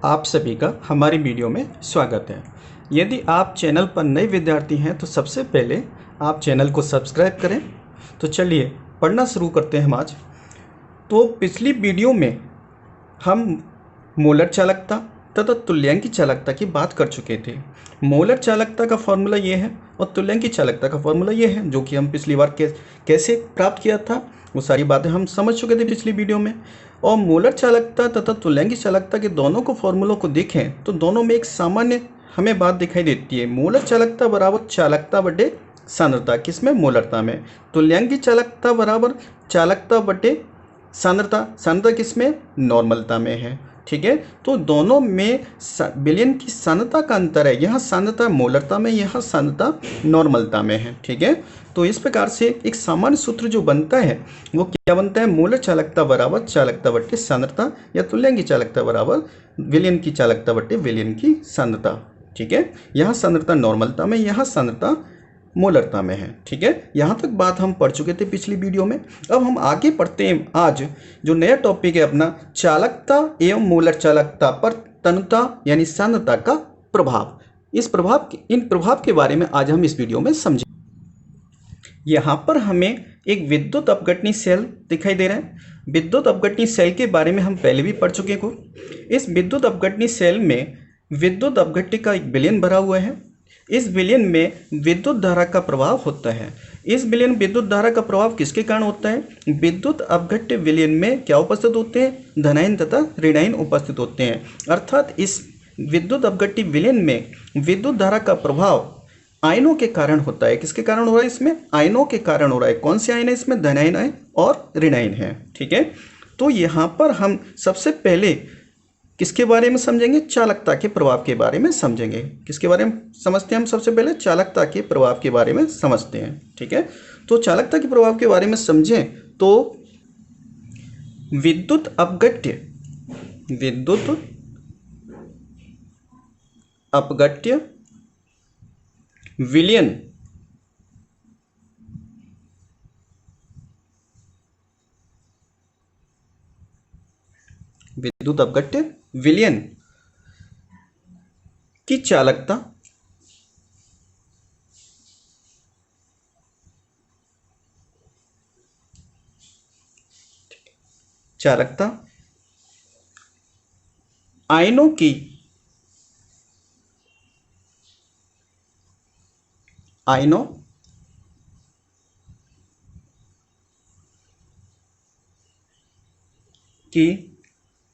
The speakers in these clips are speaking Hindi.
आप सभी का हमारी वीडियो में स्वागत है। यदि आप चैनल पर नए विद्यार्थी हैं तो सबसे पहले आप चैनल को सब्सक्राइब करें। तो चलिए पढ़ना शुरू करते हैं हम आज। तो पिछली वीडियो में हम मोलर चालकता तथा तुल्यांकी चालकता की बात कर चुके थे। मोलर चालकता का फॉर्मूला ये है और तुल्यांकी चालकता का फॉर्मूला ये है, जो कि हम पिछली बार कैसे प्राप्त किया था वो सारी बातें हम समझ चुके थे पिछली वीडियो में। और मोलर चालकता तथा तुल्यांकी चालकता के दोनों को फॉर्मूलों को देखें तो दोनों में एक सामान्य हमें बात दिखाई देती है। मोलर चालकता बराबर चालकता बटे सांद्रता, किसमें? मोलरता में। तुल्यांकी चालकता बराबर चालकता बटे सांद्रता, सांद्रता किसमें? नॉर्मलता में है। ठीक है, तो दोनों में विलयन की सांद्रता का अंतर है। यहाँ सांद्रता मोलरता में, यहाँ सांद्रता नॉर्मलता में है। ठीक है, तो इस प्रकार से एक सामान्य सूत्र जो बनता है वो क्या बनता है? मोलर चालकता बराबर चालकता बटे सांद्रता, या तुल्यांकी चालकता बराबर विलयन की चालकता बटे विलयन की सांद्रता। ठीक है, यहाँ सांद्रता नॉर्मलता में, यहाँ सांद्रता मोलरता में है। ठीक है, यहाँ तक बात हम पढ़ चुके थे पिछली वीडियो में। अब हम आगे पढ़ते हैं। आज जो नया टॉपिक है अपना, चालकता एवं मोलर चालकता पर तनुता यानी सांद्रता का प्रभाव। इन प्रभाव के बारे में आज हम इस वीडियो में समझें। यहाँ पर हमें एक विद्युत अपघटनी सेल दिखाई दे रहा है। विद्युत अपघटनी सेल के बारे में हम पहले भी पढ़ चुके हैं। इस विद्युत अपघटनी सेल में विद्युत अपघट्य का एक विलयन भरा हुआ है। इस विलयन में विद्युत धारा का प्रभाव होता है। इस विलयन विद्युत धारा का प्रभाव किसके कारण होता है? विद्युत अपघट्य विलयन में क्या उपस्थित होते हैं? धनायन तथा ऋणायन उपस्थित होते हैं। अर्थात इस विद्युत अपघट्य विलयन में विद्युत धारा का प्रभाव आयनों के कारण होता है। किसके कारण हो रहा है? इसमें आयनों के कारण हो रहा है। कौन से आयन है इसमें? धनायन है और ऋणायन है। ठीक है, तो यहाँ पर हम सबसे पहले किसके बारे में समझेंगे? चालकता के प्रभाव के बारे में समझेंगे। किसके बारे में समझते हैं हम? सबसे पहले चालकता के प्रभाव के बारे में समझते हैं। ठीक है, तो चालकता के प्रभाव के बारे में समझें तो विद्युत अपघट्य विलयन विद्युत अपघट्य विलयन की चालकता आयनों की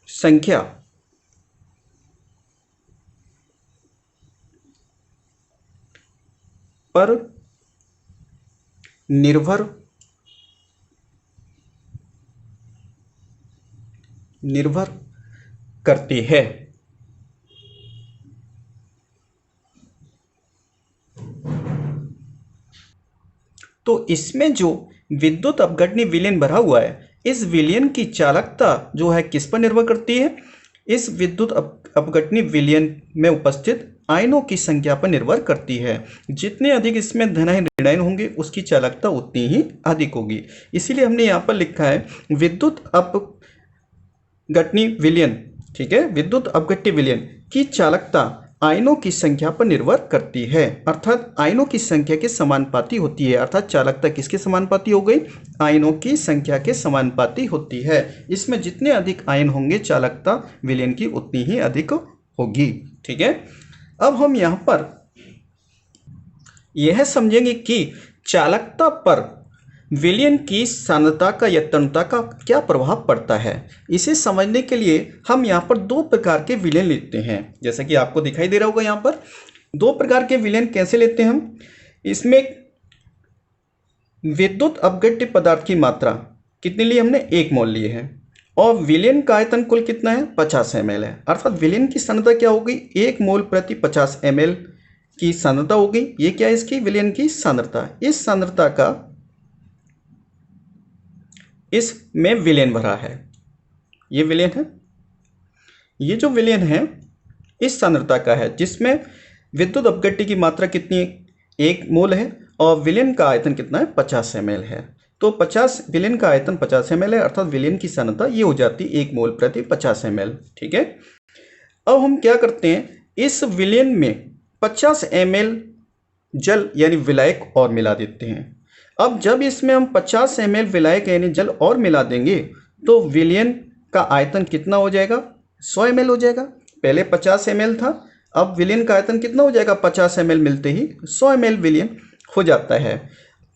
संख्या पर निर्भर करती है। तो इसमें जो विद्युत अपघटनी विलयन भरा हुआ है, इस विलयन की चालकता जो है किस पर निर्भर करती है? इस विद्युत अपघटनी विलयन में उपस्थित आयनों की संख्या पर निर्भर करती है। जितने अधिक इसमें धनायन ऋणायन होंगे उसकी चालकता उतनी ही अधिक होगी। इसीलिए हमने यहाँ पर लिखा है विद्युत अपघटनी विलयन। ठीक है, विद्युत अपघट्य विलयन की चालकता आयनों की संख्या पर निर्भर करती है। अर्थात आयनों की संख्या के समानुपाती होती है। अर्थात चालकता किसके समानुपाती हो गई? आयनों की संख्या के समानुपाती होती है। इसमें जितने अधिक आयन होंगे चालकता विलयन की उतनी ही अधिक होगी। ठीक है, अब हम यहाँ पर यह समझेंगे कि चालकता पर विलयन की सांद्रता का या तनुता का क्या प्रभाव पड़ता है। इसे समझने के लिए हम यहाँ पर दो प्रकार के विलयन लेते हैं। जैसा कि आपको दिखाई दे रहा होगा, यहाँ पर दो प्रकार के विलयन कैसे लेते हैं हम। इसमें विद्युत अपघट्य पदार्थ की मात्रा कितनी ली हमने? 1 मोल लिए हैं। और विलयन का आयतन कुल कितना है? 50 ml है। अर्थात विलयन की सांद्रता क्या हो गई? 1 मोल प्रति 50 ml की सांद्रता हो गई। ये क्या है? इसकी विलयन की सांद्रता। इस सांद्रता का इसमें विलयन भरा है। ये विलयन है। ये जो विलयन है इस सांद्रता का है, जिसमें विद्युत अपघट्य की मात्रा कितनी है? 1 मोल है और विलयन का आयतन कितना है? 50 ml है। तो 50 विलयन का आयतन 50 ml है, अर्थात विलयन की सांद्रता ये हो जाती 1 मोल प्रति 50 ml। ठीक है, अब हम क्या करते हैं, इस विलयन में 50 ml जल यानी विलायक और मिला देते हैं। अब जब इसमें हम 50 ml विलायक यानी जल और मिला देंगे तो विलयन का आयतन कितना हो जाएगा, 100 ml हो जाएगा। पहले 50 ml था, अब विलयन का आयतन कितना हो जाएगा, 50 ml मिलते ही 100 ml विलयन हो जाता है।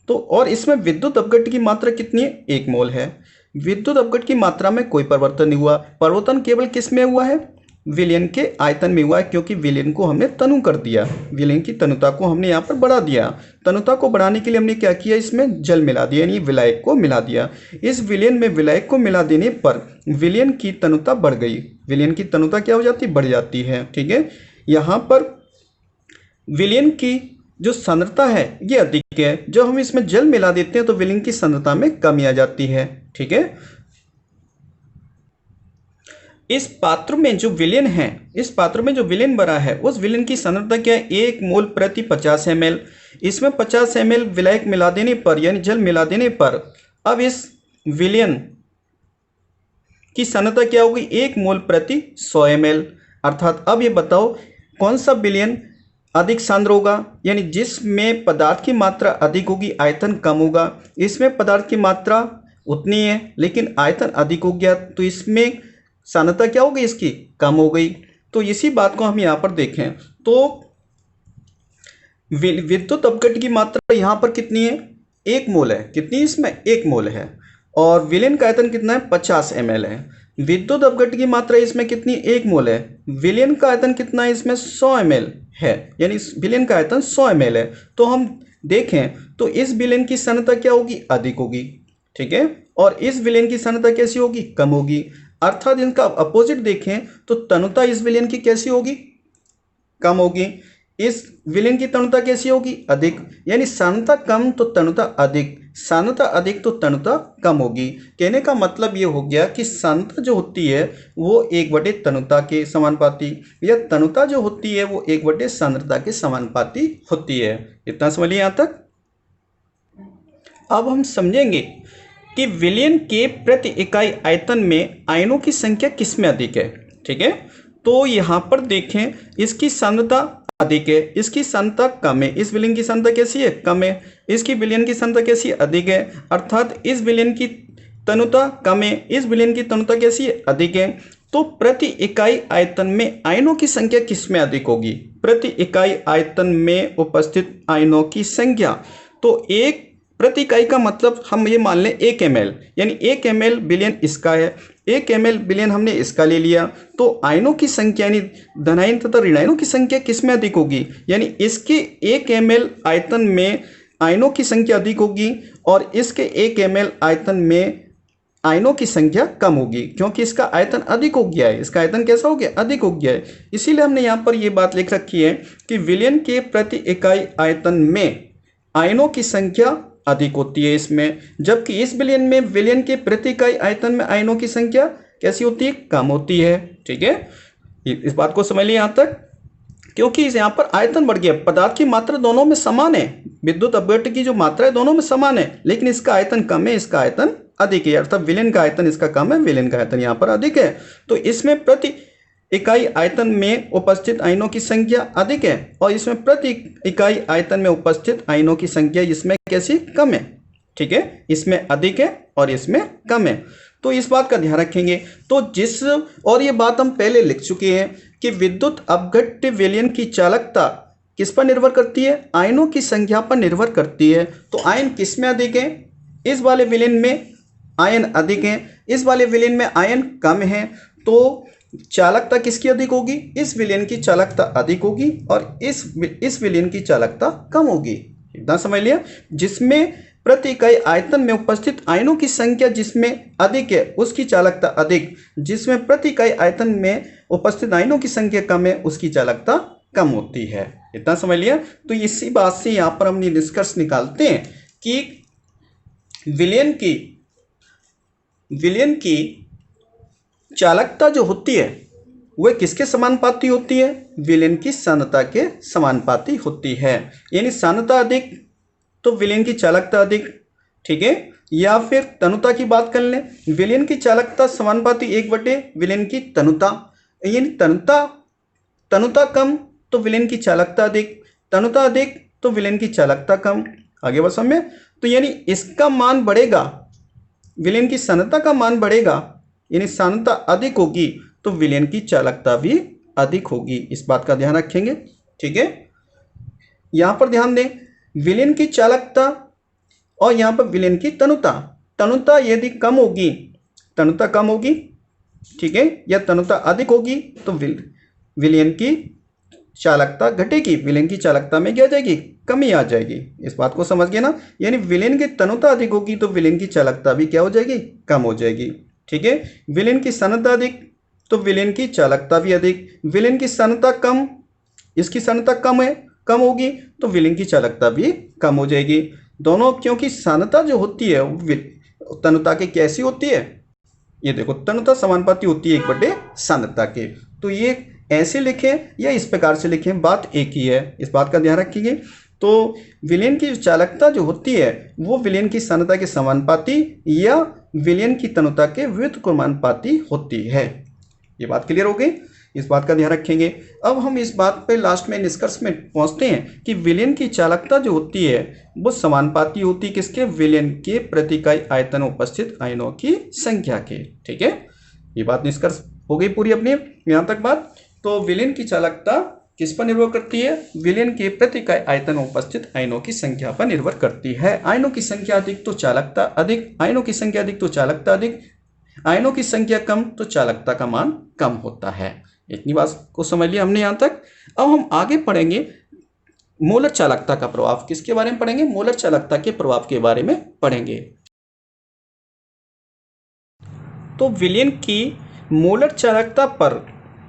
तो और इसमें विद्युत अपघट की मात्रा कितनी है, 1 मोल है। विद्युत अपघट की मात्रा में कोई परिवर्तन नहीं हुआ, परिवर्तन केवल किस में हुआ है, विलयन के आयतन में हुआ है, क्योंकि विलयन को हमने तनु कर दिया, विलयन की तनुता को हमने यहाँ पर बढ़ा दिया। तनुता को बढ़ाने के लिए हमने क्या किया, इसमें जल मिला दिया यानी विलायक को मिला दिया। इस विलयन में विलायक को मिला देने पर विलयन की तनुता बढ़ गई, विलयन की तनुता क्या हो जाती है, बढ़ जाती है। ठीक है, यहाँ पर विलयन की जो सांद्रता है ये अधिक है, जब हम इसमें जल मिला देते हैं तो विलयन की सांद्रता में कमी आ जाती है। ठीक है, इस पात्र में जो विलयन है, इस पात्र में जो विलयन भरा है उस विलयन की सांद्रता क्या है, 1 मोल प्रति 50 ml। इसमें 50 ml विलायक मिला देने पर यानी जल मिला देने पर अब इस विलयन की सांद्रता क्या होगी, 1 मोल प्रति 100 ml। अर्थात अब ये बताओ कौन सा विलयन अधिक सांद्र होगा, यानी जिसमें पदार्थ की मात्रा अधिक होगी आयतन कम होगा। इसमें पदार्थ की मात्रा उतनी है लेकिन आयतन अधिक हो गया तो इसमें सांद्रता क्या हो गई, इसकी कम हो गई। तो इसी बात को हम यहाँ पर देखें तो विद्युत अपघट की मात्रा यहाँ पर कितनी है, 1 मोल है। कितनी, इसमें 1 मोल है। और विलयन का आयतन कितना है, 50 ml है। विद्युत अपघट की मात्रा इसमें कितनी, 1 मोल है। विलयन का आयतन कितना है, इसमें 100 ml है, यानी विलयन का आयतन 100 ml है। तो हम देखें तो इस विलयन की सांद्रता क्या होगी, अधिक होगी। ठीक है, और इस विलयन की सांद्रता कैसी होगी, कम होगी। अर्थात इनका अपोजिट देखें तो तनुता इस विलयन की कैसी होगी, कम होगी। इस विलयन की तनुता कैसी होगी, अधिक। यानी सांद्रता कम तो तनुता अधिक, सांद्रता अधिक तो तनुता कम होगी। कहने का मतलब ये हो गया कि सांद्रता जो होती है वो 1/, तनुता के समानुपाती, या तनुता जो होती है वो 1/, सांद्रता के समानुपाती होती है। इतना समझिए यहाँ तक। अब हम समझेंगे कि विलयन के प्रति इकाई आयतन में आयनों की संख्या किसमें अधिक है। ठीक है, तो यहाँ पर देखें इसकी सांद्रता अधिक है, इसकी सांद्रता कम है। इस विलयन की सांद्रता कैसी है, कम है। इसकी विलयन की सांद्रता कैसी है, अधिक है। अर्थात इस विलयन की तनुता कम है, इस विलयन की तनुता कैसी है, अधिक है। तो प्रति इकाई आयतन में आयनों की संख्या किसमें अधिक होगी, प्रति इकाई आयतन में उपस्थित आयनों की संख्या। तो एक प्रति इकाई का मतलब हम ये मान लें 1 ml, यानी 1 ml विलयन इसका है, 1 ml विलयन हमने इसका ले लिया। तो आयनों की संख्या यानी धनायन तथा ऋणायनों की संख्या किसमें अधिक होगी, यानी इसके 1 ml आयतन में आयनों की संख्या अधिक होगी और इसके 1 ml आयतन में आयनों की संख्या कम होगी, क्योंकि इसका आयतन अधिक हो गया है। इसका आयतन कैसा हो गया, अधिक हो गया है। इसीलिए हमने यहाँ पर ये बात लिख रखी है कि विलयन के प्रति इकाई आयतन में आयनों की संख्या अधिक होती है इसमें, जबकि इस विलयन में विलयन के प्रति इकाई आयतन में आयनों की संख्या कैसी होती है, कम होती है। ठीक है, इस बात को समझ लिया यहाँ तक। क्योंकि यहाँ पर आयतन बढ़ गया, पदार्थ की मात्रा दोनों में समान है, विद्युत अपघट की जो मात्रा है दोनों में समान है, लेकिन इसका आयतन कम है, इसका आयतन अधिक है। अर्थात विलयन का आयतन इसका कम है, विलयन का आयतन यहाँ पर अधिक है। तो इसमें प्रति इकाई आयतन में उपस्थित आयनों की संख्या अधिक है और इसमें प्रति इकाई आयतन में उपस्थित आयनों की संख्या इसमें कैसी, कम है। ठीक है, इसमें अधिक है और इसमें कम है। तो इस बात का ध्यान रखेंगे। तो और ये बात हम पहले लिख चुके हैं कि विद्युत अपघट्य विलयन की चालकता किस पर निर्भर करती है, आयनों की संख्या पर निर्भर करती है। तो आयन किस में अधिक है, इस वाले विलयन में आयन अधिक है, इस वाले विलयन में आयन कम है। तो चालकता किसकी अधिक होगी, इस विलयन की चालकता अधिक होगी और इस विलयन की चालकता कम होगी। इतना समझ लिया। जिसमें प्रति इकाई आयतन में उपस्थित आयनों की संख्या जिसमें अधिक है उसकी चालकता अधिक, जिसमें प्रति इकाई आयतन में उपस्थित आयनों की संख्या कम है उसकी चालकता कम होती है। इतना समझ लिया। तो इसी बात से यहाँ पर हम निष्कर्ष निकालते हैं कि विलयन की चालकता जो होती है वह किसके समानुपाती होती है, विलयन की सांद्रता के समानुपाती होती है। यानी सांद्रता अधिक तो विलयन की चालकता अधिक। ठीक है, या फिर तनुता की बात कर लें, विलयन की चालकता समानुपाती 1/, विलयन की तनुता। यानी तनुता तनुता कम तो विलेन की चालकता अधिक, तनुता अधिक तो विलेन की चालकता कम। आगे बढ़ समझ में। तो यानी इसका मान बढ़ेगा, विलेन की सान्द्रता का मान बढ़ेगा, यानी सान्द्रता अधिक होगी तो विलेन की चालकता भी अधिक होगी। इस बात का ध्यान रखेंगे। ठीक है, यहां पर ध्यान दें, विलेन की चालकता और यहां पर विलेन की तनुता, तनुता यदि कम होगी, तनुता कम होगी, ठीक है, या तनुता अधिक होगी तो विलेन की चालकता घटेगी, विलेन की चालकता में क्या आ जाएगी, कमी आ जाएगी। इस बात को समझ गए ना। यानी विलेन की तनुता अधिक होगी तो विलेन की चालकता भी क्या हो जाएगी, कम हो जाएगी। ठीक है, विलेन की सान्द्रता अधिक तो विलेन की चालकता भी अधिक, विलेन की सान्द्रता कम, इसकी सान्द्रता कम है, कम होगी तो विलेन की चालकता भी कम हो जाएगी। दोनों, क्योंकि सान्द्रता जो होती है तनुता की कैसी होती है, ये देखो तनुता समानुपाती होती है 1/सांद्रता के। तो ये ऐसे लिखें या इस प्रकार से लिखें, बात एक ही है, इस बात का ध्यान रखिए। तो विलेन की चालकता जो होती है वो विलेन की सांद्रता के समानुपाती या विलेन की तनुता के व्युत्क्रमानुपाती होती है। ये बात क्लियर हो गई, इस बात का ध्यान रखेंगे। अब हम इस बात पे लास्ट में निष्कर्ष में पहुंचते हैं कि विलेन की चालकता जो होती है वो समानुपाती होती है किसके, विलेन के प्रति इकाई आयतन उपस्थित आयनों की संख्या के। ठीक है, ये बात निष्कर्ष हो गई पूरी अपनी यहाँ तक बात। तो विलेन की चालकता किस पर निर्भर करती है, विलेन के प्रति इकाई आयतन उपस्थित आयनों की संख्या पर निर्भर करती है। आयनों की संख्या अधिक तो चालकता अधिक, आयनों की संख्या अधिक तो चालकता अधिक, आयनों की संख्या कम तो चालकता का मान कम होता है। इतनी बात को समझ लिया हमने यहाँ तक। अब हम आगे पढ़ेंगे मोलर चालकता का प्रभाव। किसके बारे में पढ़ेंगे, मोलर चालकता के प्रभाव के बारे में पढ़ेंगे। तो विलेन की मोलर चालकता पर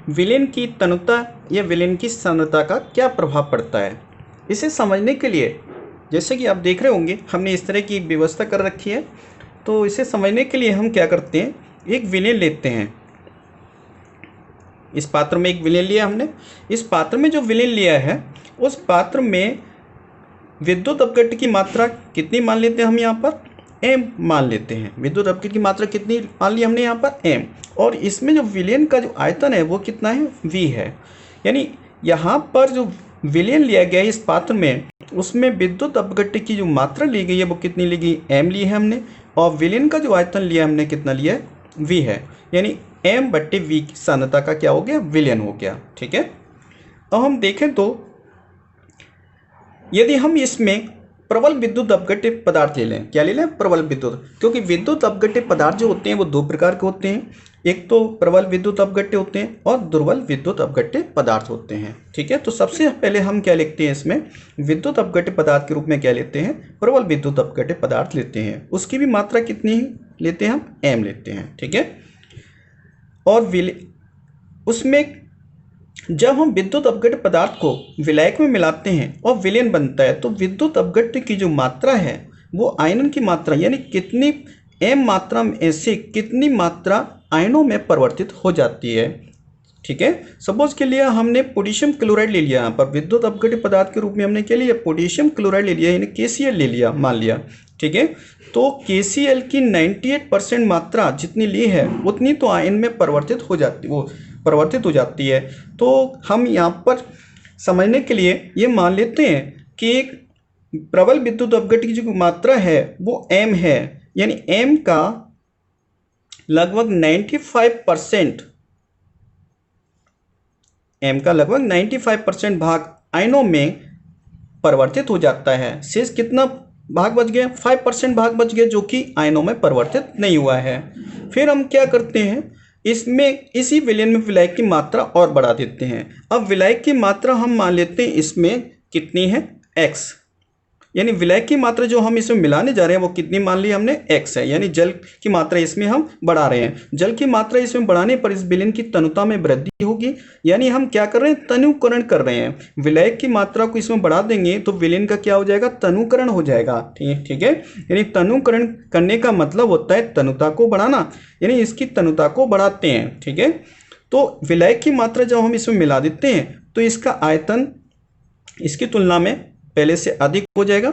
विलेन की तनुता या विलेन की सांद्रता का क्या प्रभाव पड़ता है, इसे समझने के लिए जैसे कि आप देख रहे होंगे हमने इस तरह की व्यवस्था कर रखी है। तो इसे समझने के लिए हम क्या करते हैं, एक विलेन लेते हैं, इस पात्र में एक विलेन लिया हमने, इस पात्र में जो विलेन लिया है उस पात्र में विद्युत अपघट्य की मात्रा कितनी मान लेते हैं हम यहाँ पर, m मान लेते हैं। विद्युत अपघट्य की मात्रा कितनी मान ली हमने यहाँ पर, m, और इसमें जो विलेन का जो आयतन है वो कितना है, v है। यानी यहाँ पर जो विलेन लिया गया है इस पात्र में उसमें विद्युत अपघट्य की जो मात्रा ली गई है वो कितनी ली गई, m ली है हमने, और विलेन का जो आयतन लिया हमने कितना लिया है, v है। यानी m/v की सांद्रता का क्या हो गया, विलेन हो गया। ठीक है, अब हम देखें तो यदि हम इसमें प्रबल विद्युत अपघट्य पदार्थ ले लें, क्या ले लें, प्रबल विद्युत, क्योंकि विद्युत अपघट्य पदार्थ जो होते हैं वो दो प्रकार के होते हैं, एक तो प्रबल विद्युत अपघट्य होते हैं और दुर्बल विद्युत अपघट्य पदार्थ होते हैं। ठीक है, तो सबसे पहले हम क्या लिखते हैं, इसमें विद्युत अपघट्य पदार्थ के रूप में क्या लेते हैं, प्रबल विद्युत अपघट्य पदार्थ लेते हैं। उसकी भी मात्रा कितनी लेते हैं, हम m लेते हैं। ठीक है, और उसमें जब हम विद्युत अपघट्य पदार्थ को विलायक में मिलाते हैं और विलेन बनता है तो विद्युत अपघट्य की जो मात्रा है वो आयनन की मात्रा यानी कितनी m मात्रा में से कितनी मात्रा आयनों में परिवर्तित हो जाती है। ठीक है, सपोज के लिए हमने पोटेशियम क्लोराइड ले लिया, यहाँ पर विद्युत अपघट्य पदार्थ के रूप में हमने क्या लिया, पोटेशियम क्लोराइड ले लिया, यानी KCl ले लिया, मान लिया। ठीक है, तो KCl की 98% मात्रा जितनी ली है उतनी तो आयन में परिवर्तित हो जाती है। तो हम यहाँ पर समझने के लिए ये मान लेते हैं कि एक प्रबल विद्युत अपघट्य की जो मात्रा है वो m है, यानी m का लगभग 95% भाग आयनों में परिवर्तित हो जाता है। शेष कितना भाग बच गया, 5% भाग बच गया जो कि आयनों में परिवर्तित नहीं हुआ है। फिर हम क्या करते हैं, इसमें इसी विलेन में विलायक की मात्रा और बढ़ा देते हैं। अब विलायक की मात्रा हम मान लेते हैं इसमें कितनी है, x, यानी विलायक की मात्रा जो हम इसमें मिलाने जा रहे हैं वो कितनी मान ली हमने, x है, यानी जल की मात्रा इसमें हम बढ़ा रहे हैं। जल की मात्रा इसमें बढ़ाने पर इस विलेन की तनुता में वृद्धि होगी, यानी हम क्या कर रहे हैं, तनुकरण कर रहे हैं। विलायक की मात्रा को इसमें बढ़ा देंगे तो विलेन का क्या हो जाएगा, तनुकरण हो जाएगा। ठीक है, यानी तनुकरण करने का मतलब होता है तनुता को बढ़ाना, यानी इसकी तनुता को बढ़ाते हैं। ठीक है, तो विलायक की मात्रा जब हम इसमें मिला देते हैं तो इसका आयतन इसकी तुलना में पहले से अधिक हो जाएगा,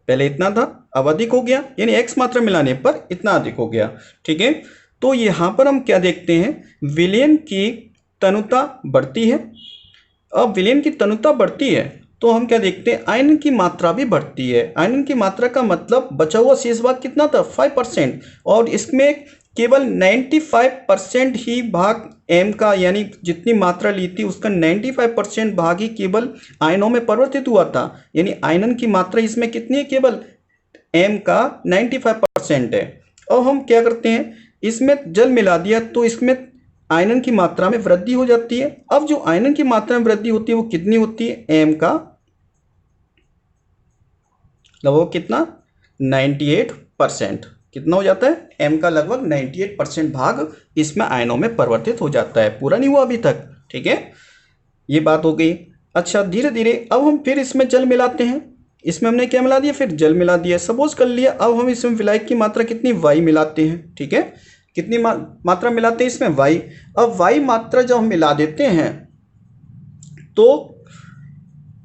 पहले इतना था अब अधिक हो गया, यानी x मात्रा मिलाने पर इतना अधिक हो गया। ठीक है, तो यहां पर हम क्या देखते हैं, विलेन की तनुता बढ़ती है। अब विलयन की तनुता बढ़ती है तो हम क्या देखते हैं, आयनन की मात्रा भी बढ़ती है। आयनन की मात्रा का मतलब बचा हुआ शेष भाग कितना था, 5%, और इसमें केवल 95% ही भाग एम का, यानी जितनी मात्रा ली थी उसका 95% भाग ही केवल आयनों में परिवर्तित हुआ था। यानी आयनन की मात्रा इसमें कितनी है, केवल एम का 95% है। अब हम क्या करते हैं, इसमें जल मिला दिया तो इसमें आयनन की मात्रा में वृद्धि हो जाती है। अब जो आयनन की मात्रा में वृद्धि होती है वो कितनी होती है, एम का लगभग कितना, 98%। कितना हो जाता है, एम का लगभग 98% भाग इसमें आयनों में परिवर्तित हो जाता है। पूरा नहीं हुआ अभी तक, ठीक है, ये बात हो गई। अच्छा, धीरे धीरे अब हम फिर इसमें जल मिलाते हैं। इसमें हमने क्या मिला दिया, फिर जल मिला दिया, सपोज कर लिया। अब हम इसमें विलायक की मात्रा कितनी, वाई मिलाते हैं, ठीक है। कितनी मात्रा मिलाते हैं इसमें, वाई। अब वाई मात्रा जब हम मिला देते हैं तो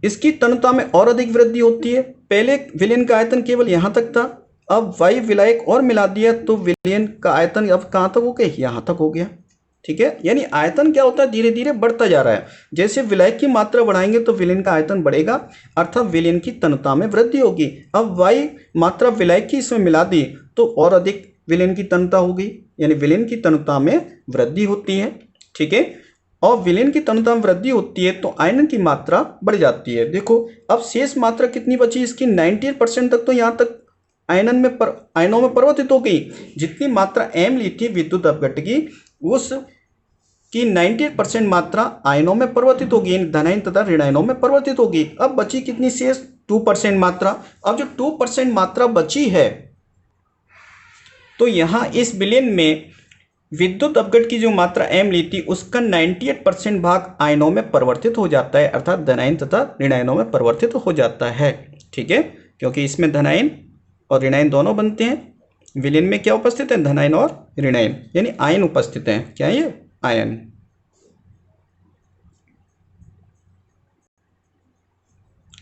इसकी तनुता में और अधिक वृद्धि होती है। पहले विलयन का आयतन केवल यहाँ तक था, अब वाई विलायक और मिला दिया तो विलयन का आयतन अब कहाँ तक हो गया, यहाँ तक हो गया, ठीक है। यानी आयतन क्या होता है, धीरे धीरे बढ़ता जा रहा है। जैसे विलायक की मात्रा बढ़ाएंगे तो विलयन का आयतन बढ़ेगा, अर्थात विलयन की तनुता में वृद्धि होगी। अब वाई मात्रा विलायक की इसमें मिला दी तो और अधिक विलयन की तनुता होगी, यानी विलयन की तनुता में वृद्धि होती है, ठीक है। और विलयन की तनुता में वृद्धि होती है तो आयनन की मात्रा बढ़ जाती है। देखो अब शेष मात्रा कितनी बची इसकी, 98% तक तो यहाँ तक आयनों में परिवर्तित हो गई। जितनी मात्रा एम ली थी विद्युत अपघट्य की, उस की 98% मात्रा आयनों में परिवर्तित होगी, धनायन तथा ऋणायनों में परिवर्तित होगी। अब बची कितनी शेष, 2% मात्रा। अब जो 2% मात्रा बची है तो यहाँ इस विलयन में विद्युत अपघट्य की जो मात्रा एम ली थी उसका 98% भाग आयनों में परिवर्तित हो जाता है, अर्थात धनायन तथा ऋणायनों में परिवर्तित हो जाता है, ठीक है। क्योंकि इसमें धनायन और ऋणायन दोनों बनते हैं। विलयन में क्या उपस्थित है, धनायन और ऋणायन, यानी आयन उपस्थित है। क्या है ये, आयन,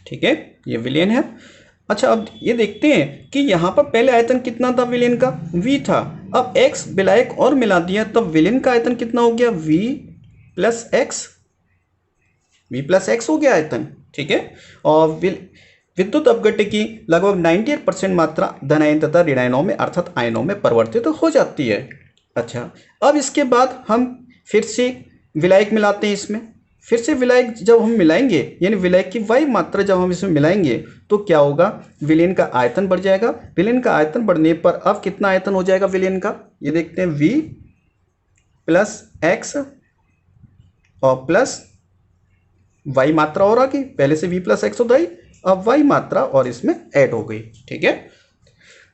ठीक है, ये विलयन है। अच्छा, अब ये देखते हैं कि यहाँ पर पहले आयतन कितना था विलयन का, V था। अब X विलायक और मिला दिया तब विलयन का आयतन कितना हो गया, V प्लस एक्स हो गया आयतन, ठीक है। और विद्युत अपघट्य की लगभग 98% मात्रा धनायन तथा ऋणायनों में अर्थात आयनों में परिवर्तित हो जाती है। अच्छा, अब इसके बाद हम फिर से विलायक मिलाते हैं इसमें। फिर से विलायक जब हम मिलाएंगे, यानी विलायक की वाई मात्रा जब हम इसमें मिलाएंगे तो क्या होगा, विलयन का आयतन बढ़ जाएगा। विलयन का आयतन बढ़ने पर अब कितना आयतन हो जाएगा विलयन का, ये देखते हैं, V प्लस एक्स और प्लस वाई मात्रा और आ गई। पहले से V प्लस एक्स होता ही, अब वाई मात्रा और इसमें ऐड हो गई, ठीक है।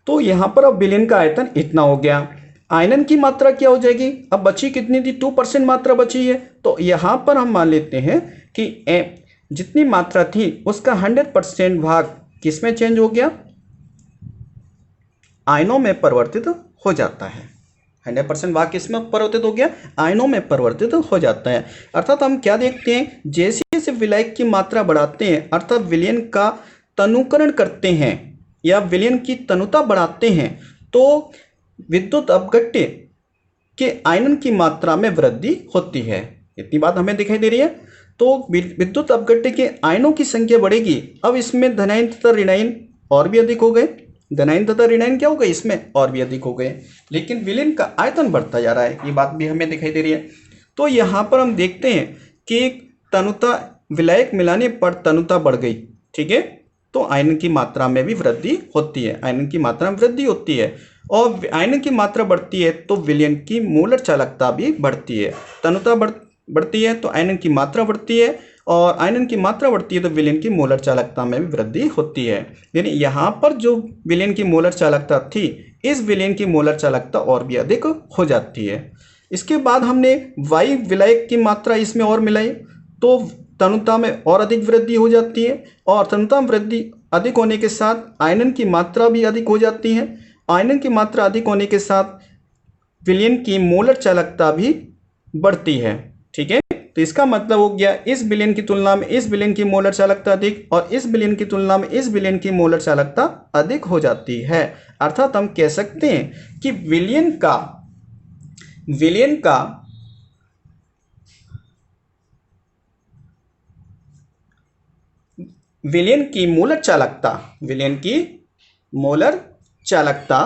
तो यहाँ पर अब विलयन का आयतन इतना हो गया। आयनन की मात्रा क्या हो जाएगी, अब बची कितनी थी, 2% मात्रा बची है। तो यहाँ पर हम मान लेते हैं कि जितनी मात्रा थी उसका 100% भाग किसमें चेंज हो गया, आयनों में परिवर्तित हो जाता है। 100% भाग किसमें परिवर्तित हो गया, आयनों में परिवर्तित हो जाता है। अर्थात हम क्या देखते हैं, जैसे जैसे विलायक की मात्रा बढ़ाते हैं अर्थात विलयन का तनुकरण करते हैं या विलयन की तनुता बढ़ाते हैं तो विद्युत अपघट्य के आयनन की मात्रा में वृद्धि होती है। इतनी बात हमें दिखाई दे रही है। तो विद्युत अपघट्य के आयनों की संख्या बढ़ेगी। अब इसमें धनायन तथा ऋणायन और भी अधिक हो गए, धनायन तथा ऋणायन क्या हो गए, इसमें और भी अधिक हो गए, लेकिन विलयन का आयतन बढ़ता जा रहा है, ये बात भी हमें दिखाई दे रही है। तो यहाँ पर हम देखते हैं कि तनुता, विलायक मिलाने पर तनुता बढ़ गई, ठीक है। तो आयनन की मात्रा में भी वृद्धि होती है, आयनन की मात्रा में वृद्धि होती है। और आयनन की मात्रा बढ़ती है तो विलयन की मोलर चालकता भी बढ़ती है। तनुता बढ़ती है तो आयनन की मात्रा बढ़ती है, और आयनन की मात्रा बढ़ती है तो विलयन की मोलर चालकता में भी वृद्धि होती है। यानी यहाँ पर जो विलयन की मोलर चालकता थी, इस विलयन की मोलर चालकता और भी अधिक हो जाती है। इसके बाद हमने वाई विलायक की मात्रा इसमें और मिलाई तो तनुता में और अधिक वृद्धि हो जाती है, और तनुता में वृद्धि अधिक होने के साथ आयनन की मात्रा भी अधिक हो जाती है। आयनन की मात्रा अधिक होने के साथ विलयन की मोलर चालकता भी बढ़ती है, ठीक है। तो इसका मतलब हो गया इस विलयन की तुलना में इस विलयन की मोलर चालकता अधिक, और इस विलयन की तुलना में इस विलयन की मोलर चालकता अधिक हो जाती है। अर्थात हम कह सकते हैं कि विलयन का विलयन की मोलर चालकता, विलयन की मोलर चालकता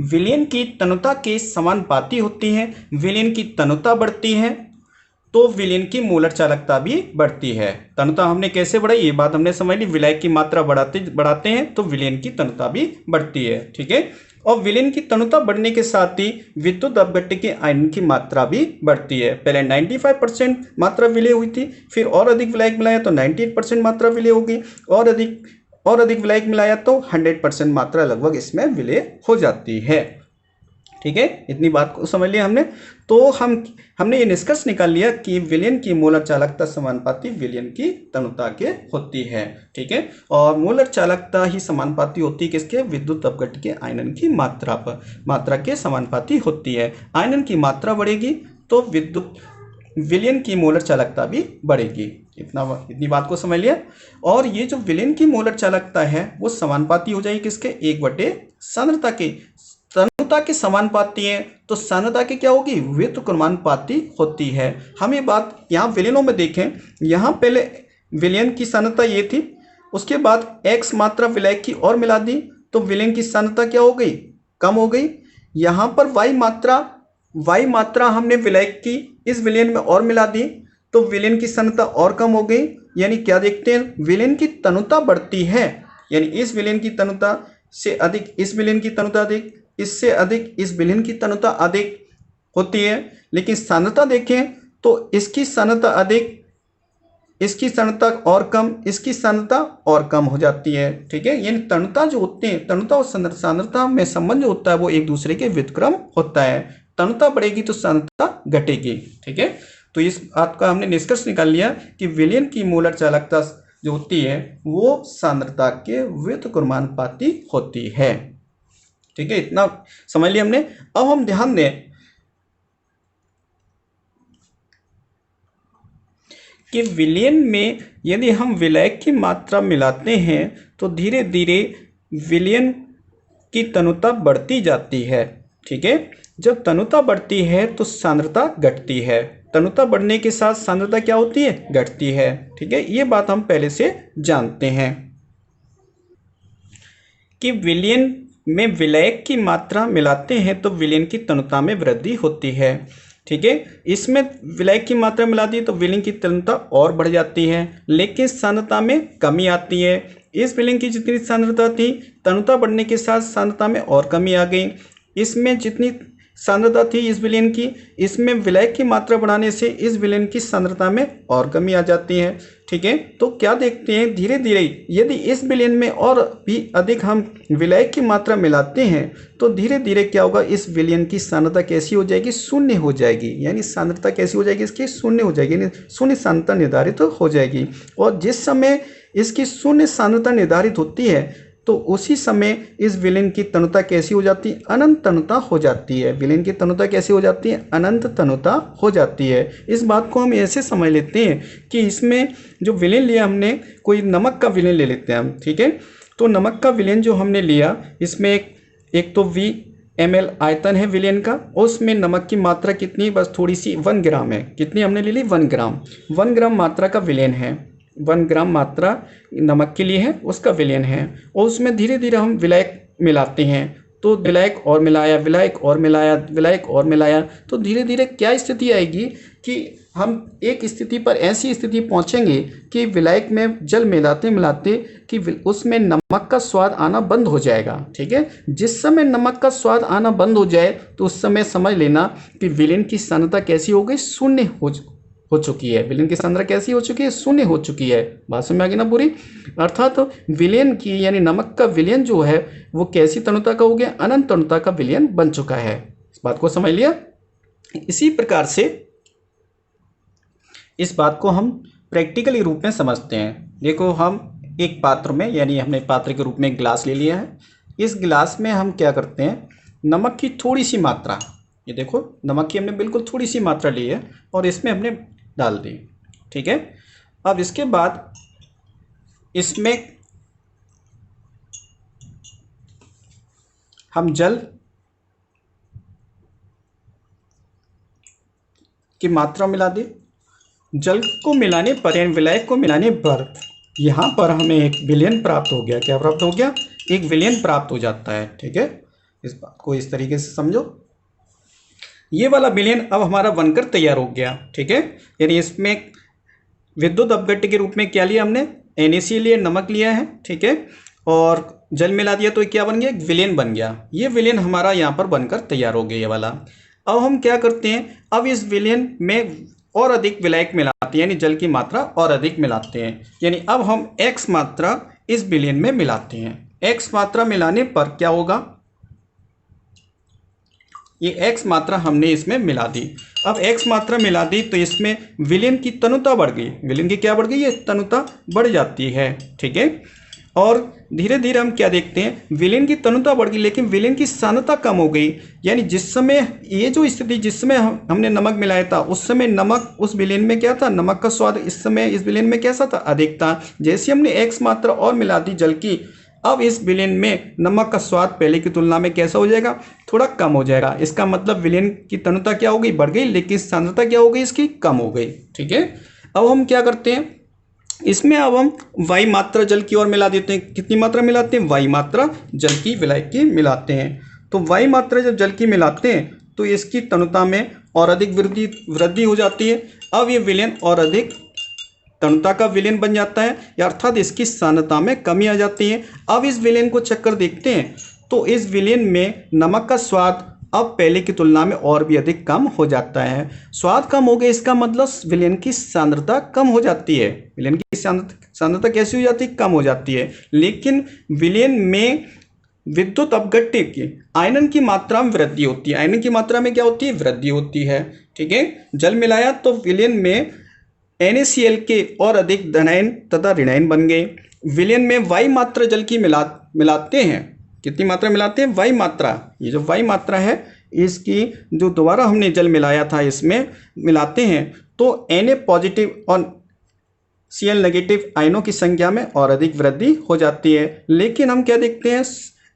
विलयन की तनुता के समानुपाती होती है। विलयन की तनुता बढ़ती है तो विलयन की मोलर चालकता भी बढ़ती है। तनुता हमने कैसे बढ़ाई, ये बात हमने समझ ली। विलायक की मात्रा बढ़ाते हैं तो विलयन की तनुता भी बढ़ती है। ठीक है, और विलयन की तनुता बढ़ने के साथ ही विद्युत अपघट्य आयन की मात्रा भी बढ़ती है। पहले 95% मात्रा विलय हुई थी, फिर और अधिक विलायक मिलाया तो 98% मात्रा विलय होगी, और अधिक विलायक मिलाया तो 100% मात्रा लगभग इसमें विलय हो जाती है। ठीक है, इतनी बात को समझ लिया हमने। तो हमने ये निष्कर्ष निकाल लिया कि विलयन की मोलर चालकता समानुपाती विलयन की तनुता के होती है। ठीक है, और मोलर चालकता ही समानुपाती होती है किसके, विद्युत अपघट्य के आयनन की मात्रा के समानुपाती होती है। आयनन की मात्रा बढ़ेगी तो विलयन की मोलर चालकता भी बढ़ेगी। इतनी बात को समझ लिया। और ये जो विलयन की मोलर चालकता है वो समानुपाती हो जाएगी किसके, 1/सांद्रता के। तनुता के समानुपाती है तो सांद्रता की क्या होगी, व्युत्क्रमानुपाती होती है। हम ये बात यहाँ विलयनों में देखें, यहाँ पहले विलयन की सांद्रता ये थी, उसके बाद x मात्रा विलायक की और मिला दी तो विलयन की सांद्रता क्या हो गई, कम हो गई। यहाँ पर y मात्रा हमने विलायक की इस विलयन में और मिला दी तो विलयन की सांद्रता और कम हो गई। यानी क्या देखते हैं, विलयन की तनुता बढ़ती है, यानी इस विलयन की तनुता से अधिक इस विलयन की तनुता अधिक, इससे अधिक इस विलयन की तनुता अधिक होती है। लेकिन सांद्रता देखें तो इसकी सांद्रता अधिक, इसकी सांद्रता और कम, इसकी सांद्रता और कम हो जाती है। ठीक है, यानी तनुता जो होते हैं, तनुता और सांद्रता में संबंध जो होता है वो एक दूसरे के व्युत्क्रम होता है। तनुता बढ़ेगी तो सांद्रता घटेगी। ठीक है, तो इस बात का हमने निष्कर्ष निकाल लिया कि विलयन की मोलर चालकता जो होती है वो सांद्रता के व्युत्क्रमानुपाती होती है। ठीक है, इतना समझ लिया हमने। अब हम ध्यान दें कि विलयन में यदि हम विलायक की मात्रा मिलाते हैं तो धीरे धीरे विलयन की तनुता बढ़ती जाती है। ठीक है, जब तनुता बढ़ती है तो सांद्रता घटती है। तनुता बढ़ने के साथ सांद्रता क्या होती है, घटती है। ठीक है, ये बात हम पहले से जानते हैं कि विलयन में विलायक की मात्रा मिलाते हैं तो विलयन की तनुता में वृद्धि होती है। ठीक है, इसमें विलायक की मात्रा मिला दी तो विलयन की तनुता और बढ़ जाती है, लेकिन सांद्रता में कमी आती है। इस विलयन की जितनी सांद्रता थी, तनुता बढ़ने के साथ सांद्रता में और कमी आ गई। इसमें जितनी सांद्रता थी इस विलयन की, इसमें विलायक की मात्रा बढ़ाने से इस विलयन की सांद्रता में और कमी आ जाती है। ठीक है, तो क्या देखते हैं, धीरे धीरे यदि इस विलयन में और भी अधिक हम विलायक की मात्रा मिलाते हैं तो धीरे धीरे क्या होगा, इस विलयन की सांद्रता कैसी हो जाएगी, शून्य हो जाएगी। यानी सांद्रता कैसी हो जाएगी, इसकी शून्य हो जाएगी, यानी शून्य सांद्रता निर्धारित हो जाएगी। और जिस समय इसकी शून्य सांद्रता निर्धारित होती है तो उसी समय इस विलयन की तनुता कैसी हो जाती है, अनंत तनुता हो जाती है। विलयन की तनुता कैसी हो जाती है, अनंत तनुता हो जाती है। इस बात को हम ऐसे समझ लेते हैं कि इसमें जो विलयन लिया हमने, कोई नमक का विलयन ले लेते हैं हम। ठीक है, तो नमक का विलयन जो हमने लिया, इसमें एक तो ml आयतन है विलयन का, और उसमें नमक की मात्रा कितनी, बस थोड़ी सी 1 ग्राम है। कितनी हमने ले ली, 1 ग्राम। 1 ग्राम मात्रा का विलयन है, 1 ग्राम मात्रा नमक के लिए है, उसका विलयन है। और उसमें धीरे धीरे हम विलायक मिलाते हैं, तो विलायक और मिलाया, विलायक और मिलाया, विलायक और मिलाया, तो धीरे धीरे क्या स्थिति आएगी कि हम एक स्थिति पर ऐसी स्थिति पहुंचेंगे कि विलायक में जल मिलाते मिलाते कि उसमें नमक का स्वाद आना बंद हो जाएगा। ठीक है, जिस समय नमक का स्वाद आना बंद हो जाए तो उस समय समझ लेना कि विलयन की सांद्रता कैसी हो गई, शून्य हो चुकी है। विलयन की सांद्रता कैसी हो चुकी है, शून्य हो चुकी है। बात समझ में आ गई ना पूरी। अर्थात तो विलयन की यानी नमक का विलयन जो है वो कैसी तनुता का हो गया, अनंत तनुता का विलयन बन चुका है। इस बात को समझ लिया। इसी प्रकार से इस बात को हम प्रैक्टिकली रूप में समझते हैं। देखो, हम एक पात्र में, यानी हमने पात्र के रूप में एक गिलास ले लिया है। इस गिलास में हम क्या करते हैं, नमक की थोड़ी सी मात्रा, ये देखो नमक की हमने बिल्कुल थोड़ी सी मात्रा ली है और इसमें हमने डाल दी। ठीक है, अब इसके बाद इसमें हम जल की मात्रा मिला दी। जल को मिलाने पर यानी विलायक को मिलाने पर यहाँ पर हमें एक विलयन प्राप्त हो गया। क्या प्राप्त हो गया? एक विलयन प्राप्त हो जाता है। ठीक है, इस बात को इस तरीके से समझो। ये वाला विलयन अब हमारा बनकर तैयार हो गया। ठीक है, यानी इसमें विद्युत अपघट्य के रूप में क्या लिया हमने? NaCl लिया, नमक लिया है। ठीक है, और जल मिला दिया तो क्या बन गया? एक विलयन बन गया। ये विलयन हमारा यहाँ पर बनकर तैयार हो गया ये वाला। अब हम क्या करते हैं? अब इस विलयन में और अधिक विलायक मिलाते हैं, यानी जल की मात्रा और अधिक मिलाते हैं। यानी अब हम X मात्रा इस विलयन में मिलाते हैं। X मात्रा मिलाने पर क्या होगा? ये X मात्रा हमने इसमें मिला दी। अब X मात्रा मिला दी तो इसमें विलयन की तनुता बढ़ गई। विलयन की क्या बढ़ गई? ये तनुता बढ़ जाती है। ठीक है, और धीरे धीरे हम क्या देखते हैं? विलयन की तनुता बढ़ गई लेकिन विलयन की सांद्रता कम हो गई। यानी जिस समय ये जो स्थिति जिस समय हमने नमक मिलाया था उस समय नमक उस विलयन में क्या था? नमक का स्वाद इस समय इस विलयन में कैसा था? अधिक था। जैसे हमने X मात्रा और मिला दी जल की, अब इस विलयन में नमक का स्वाद पहले की तुलना में कैसा हो जाएगा? थोड़ा कम हो जाएगा। इसका मतलब विलयन की तनुता क्या हो गई? बढ़ गई, लेकिन सांद्रता क्या हो गई? इसकी कम हो गई। ठीक है, अब हम क्या करते हैं? इसमें अब हम वाई मात्रा जल की ओर मिला देते हैं। कितनी मात्रा मिलाते हैं? वाई मात्रा जल की विलायक की मिलाते हैं। तो वाई मात्रा जब जल की मिलाते हैं तो इसकी तनुता में और अधिक वृद्धि हो जाती है। अब ये विलयन और अधिक तनुता का विलयन बन जाता है, या अर्थात इसकी सांद्रता में कमी आ जाती है। अब इस विलयन को चक्कर देखते हैं तो इस विलयन में नमक का स्वाद अब पहले की तुलना में और भी अधिक कम हो जाता है। स्वाद कम हो गया, इसका मतलब विलयन की सांद्रता कम हो जाती है। विलयन की सांद्रता कैसी हो जाती है? कम हो जाती है। लेकिन विलयन में विद्युत अपघट्य की आयनन की मात्रा में वृद्धि होती है। आयनन की मात्रा में क्या होती है? वृद्धि होती है। ठीक है, जल मिलाया तो विलयन में NaCl के और अधिक धनायन तथा ऋणायन बन गए। विलयन में वाई मात्रा जल की मिलाते हैं। कितनी मात्रा मिलाते हैं? वाई मात्रा। ये जो वाई मात्रा है इसकी जो दोबारा हमने जल मिलाया था इसमें मिलाते हैं तो Na पॉजिटिव और Cl नेगेटिव आयनों की संख्या में और अधिक वृद्धि हो जाती है। लेकिन हम क्या देखते हैं?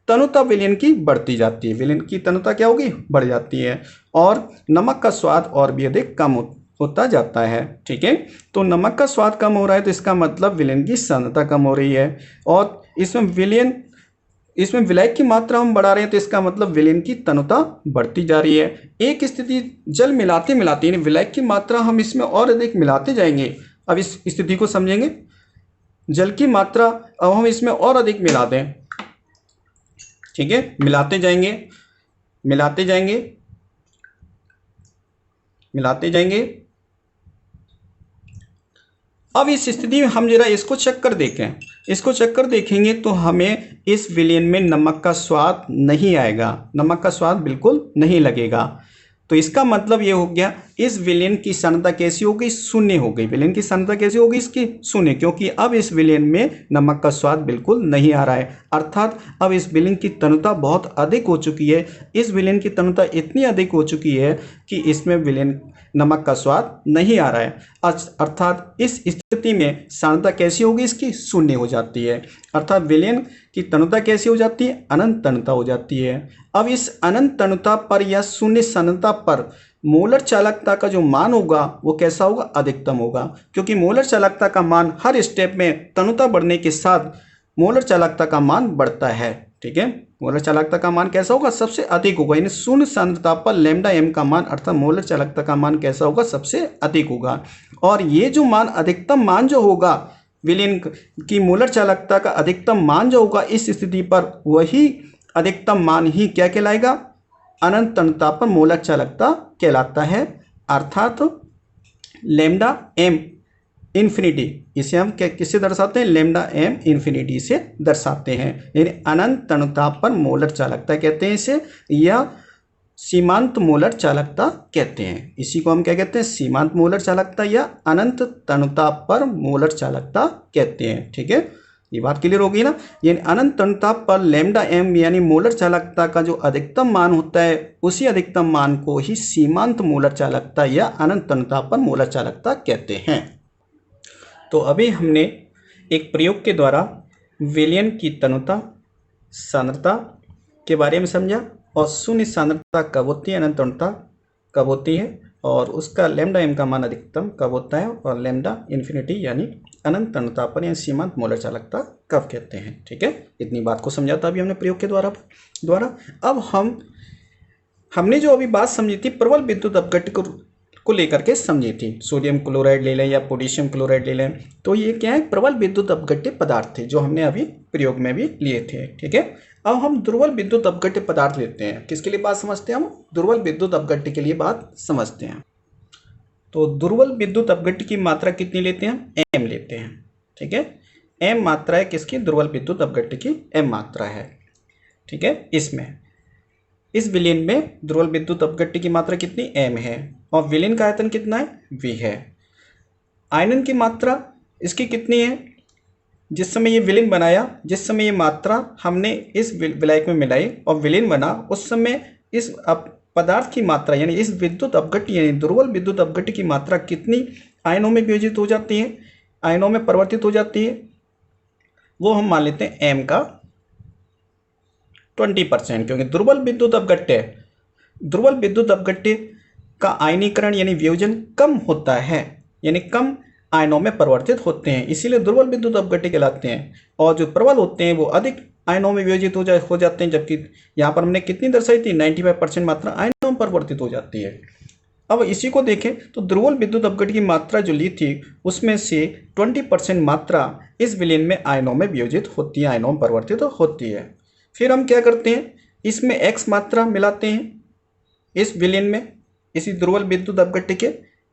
तनुता विलयन की बढ़ती जाती है। विलयन की तनुता क्या होगी? बढ़ जाती है और नमक का स्वाद और भी अधिक कम होता जाता है। ठीक है, तो नमक का स्वाद कम हो रहा है तो इसका मतलब विलयन की सांद्रता कम हो रही है, और इसमें विलायक की मात्रा हम बढ़ा रहे हैं तो इसका मतलब विलयन की तनुता बढ़ती जा रही है। एक स्थिति जल मिलाते मिलाते यानी विलायक की मात्रा हम इसमें और अधिक मिलाते जाएंगे। अब इस स्थिति को समझेंगे। जल की मात्रा अब हम इसमें और अधिक मिला दें। ठीक है, मिलाते जाएंगे मिलाते जाएंगे मिलाते जाएंगे। अब इस स्थिति में हम जरा इसको चक्कर देखें। इसको चक्कर देखेंगे तो हमें इस विलयन में नमक का स्वाद नहीं आएगा। नमक का स्वाद बिल्कुल नहीं लगेगा। तो इसका मतलब ये हो गया इस विलयन की सांद्रता कैसी हो गई? शून्य हो गई। विलयन की सांद्रता कैसी हो गई? इसकी शून्य, क्योंकि अब इस विलयन में नमक का स्वाद बिल्कुल नहीं आ रहा है। अर्थात अब इस विलयन की तनुता बहुत अधिक हो चुकी है। इस विलयन की तनुता इतनी अधिक हो चुकी है कि इसमें विलयन नमक का स्वाद नहीं आ रहा है। अर्थात इस स्थिति में सांद्रता कैसी होगी? इसकी शून्य हो जाती है। अर्थात विलयन की तनुता कैसी हो जाती है? अनंत तनुता हो जाती है। अब इस अनंत तनुता पर या शून्य सांद्रता पर मोलर चालकता का जो मान होगा वो कैसा होगा? अधिकतम होगा, क्योंकि मोलर चालकता का मान हर स्टेप में तनुता बढ़ने के साथ मोलर चालकता का मान बढ़ता है। ठीक है, मोलर चालकता का मान कैसा होगा? सबसे अधिक होगा। यानी शून्य सांद्रता पर लैम्डा m का मान अर्थात मोलर चालकता का मान कैसा होगा? सबसे अधिक होगा। और ये जो मान अधिकतम मान जो होगा विलयन की मोलर चालकता का अधिकतम मान जो होगा इस स्थिति पर, वही अधिकतम मान ही क्या कहलाएगा? अनंत तनुता पर मोलर चालकता कहलाता है। अर्थात लैम्डा m इन्फिनिटी, इसे हम किससे दर्शाते हैं? लैम्डा m इन्फिनिटी से दर्शाते हैं। यानी अनंत तनुता पर मोलर चालकता कहते हैं इसे, या सीमांत मोलर चालकता कहते हैं। इसी को हम क्या कहते हैं? सीमांत मोलर चालकता या अनंत तनुता पर मोलर चालकता कहते हैं। ठीक है, ये बात क्लियर होगी ना? यानी अनंत तनुता पर लैम्डा m यानी मोलर चालकता का जो अधिकतम मान होता है उसी अधिकतम मान को ही सीमांत मोलर चालकता या अनंत तनुता पर मोलर चालकता कहते हैं। तो अभी हमने एक प्रयोग के द्वारा विलयन की तनुता सांद्रता के बारे में समझा और शून्य सांद्रता कब होती है, अनंत तनुता कब होती है, और उसका लैम्डा एम का मान अधिकतम कब होता है, और लैम्डा इन्फिनिटी यानी अनंत तन्यता पर या सीमांत मोलर चालकता कब कहते हैं। ठीक है, इतनी बात को समझा था अभी हमने प्रयोग के द्वारा। अब हमने जो अभी बात समझी थी प्रबल विद्युत अपघट्य को लेकर के समझी थी। सोडियम क्लोराइड ले लें या पोटेशियम क्लोराइड ले लें, तो ये क्या है, प्रबल विद्युत अपघट्य पदार्थ थे जो हमने अभी प्रयोग में भी लिए थे। ठीक है, अब हम दुर्बल विद्युत अपघट्य पदार्थ लेते हैं। किसके लिए बात समझते हैं, हम दुर्बल विद्युत अपघट्य के लिए बात समझते हैं। तो दुर्बल विद्युत अपघट्य की मात्रा कितनी लेते हैं, एम लेते हैं। ठीक है, एम मात्रा है किसकी, दुर्बल विद्युत अपघट्य की एम मात्रा है। ठीक है, इस विलयन में दुर्बल विद्युत अपघट्य की मात्रा कितनी, एम है, और विलयन का आयतन कितना है, वी है। आयनन की मात्रा इसकी कितनी है, जिस समय ये विलयन बनाया, जिस समय ये मात्रा हमने इस विलायक में मिलाई और विलयन बना, उस समय इस पदार्थ की मात्रा यानी इस विद्युत अपघट्य यानी दुर्बल विद्युत अपघट्य की मात्रा कितनी आयनों में विभाजित हो जाती है, आयनों में परिवर्तित हो जाती है, वो हम मान लेते हैं एम का 20%, क्योंकि दुर्बल विद्युत अपघट्य का आयनीकरण यानी वियोजन कम होता है, यानी कम आयनों में परिवर्तित होते हैं, इसीलिए दुर्बल विद्युत अपघट्य कहलाते हैं। और जो प्रबल होते हैं वो अधिक आयनों में वियोजित हो जाते हैं, जबकि यहाँ पर हमने कितनी दर्शाई थी, 95% मात्रा आयनों में परिवर्तित हो जाती है। अब इसी को देखें तो दुर्बल विद्युत अपघट्य की मात्रा जो ली थी उसमें से 20% मात्रा इस विलयन में आयनों में वियोजित होती है, आयनों में परिवर्तित होती है। फिर हम क्या करते हैं, इसमें x मात्रा मिलाते हैं, इस विलयन में, इसी दुर्बल विद्युत अपघट्य के